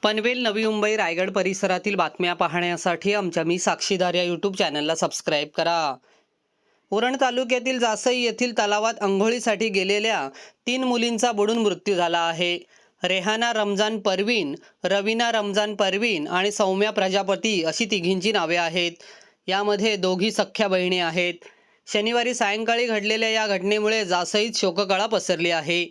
पनवेल, नवी मुंबई, रायगड परिसरातील बातम्या पाहण्यासाठी आमच्या मी साक्षीदार या यूट्यूब चॅनलला सबस्क्राईब करा। उरण तालुक्यातील जासई येथील तलावात अंघोळीसाठी गेलेल्या 3 मुलींचा बुडून मृत्यू झाला आहे। रेहाना रमजान परवीन, रवीना रमजान परवीन आणि सौम्या प्रजापती अशी तिघींची नावे आहेत। यामध्ये दोघी सख्ख्या बहिणी आहेत। शनिवारी सायंकाळी घडलेल्या या घटनेमुळे जासईत शोककळा पसरली आहे।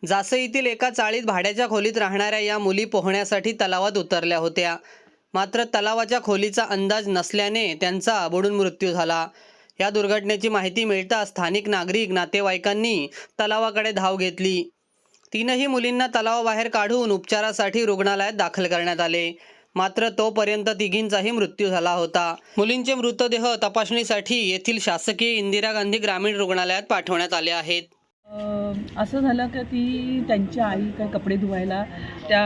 जासईतील एका चाळीत भाड्याच्या खोलीत राहणाऱ्या या मुली पोहण्यासाठी तलावात उतरल्या होत्या। मात्र तलावाच्या खोलीचा अंदाज नसल्याने त्यांचा बुडून मृत्यू झाला। या दुर्घटनेची माहिती मिळताच स्थानिक नागरिक नातेवाईकांनी तलावाकडे धाव घेतली। तीनही मुलींना तलावाबाहेर काढून उपचारासाठी रुग्णालयात दाखल करण्यात आले। मात्र तोपर्यंत तिघींचाही मृत्यू झाला होता। मुलींचे मृतदेह तपासणीसाठी येथील शासकीय इंदिरा गांधी ग्रामीण रुग्णालयात पाठवण्यात आले आहेत। असं झालं की ती त्यांची आई काय कपडे धुवायला त्या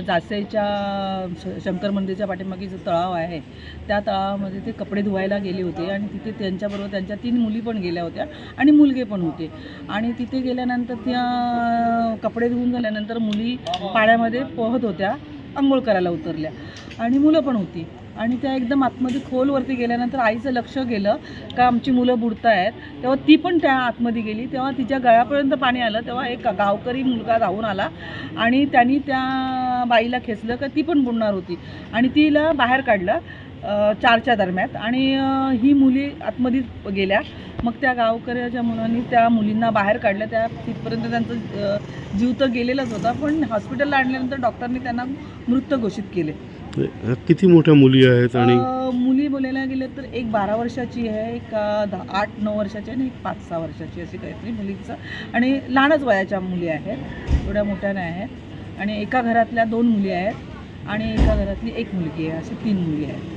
जासईच्या शंकर मंदिरच्या पाठीमागे जो तळाव आहे त्या तळावामध्ये ते कपडे धुवायला गेले होते आणि तिथे त्यांच्याबरोबर त्यांच्या 3 मुली पण गेल्या होत्या आणि मुलगे पण होते। आणि तिथे गेल्यानंतर त्या कपडे धुवून झाल्यानंतर मुली पाण्यामध्ये पोहत होत्या, अंघोळ करायला उतरल्या आणि मुलं पण होती आणि त्या एकदम आतमध्ये खोलवरती गेल्यानंतर आईचं लक्ष गेलं का आमची मुलं बुडत आहेत। तेव्हा ती पण त्या आतमध्ये गेली। तेव्हा तिच्या गळ्यापर्यंत पाणी आलं। तेव्हा एक गावकरी मुलगा धावून आला आणि त्यांनी त्या बाईला खेचलं का ती पण बुडणार होती आणि तिला बाहेर काढलं 4च्या दरम्यान आणि ही मुली आतमध्ये गेल्या। मग त्या गावकऱ्याच्या मुलांनी त्या मुलींना बाहेर काढलं। त्या तिथपर्यंत त्यांचा जीव तर गेलेलाच होता, पण हॉस्पिटलला आणल्यानंतर डॉक्टरनी त्यांना मृत घोषित केले। किती मोठ्या मुली आहेत? आणि मुली बोलायला गेले तर एक 12 वर्षाची आहे, एक 8-9 वर्षाची आणि एक 5-6 वर्षाची अशी काहीतरी मुलींचं आणि लहानच वयाच्या मुली आहेत, एवढ्या मोठ्या नाही आहेत। आणि एका घरातल्या 2 मुली आहेत आणि एका घरातली 1 मुलगी आहे, अशी 3 मुली आहेत।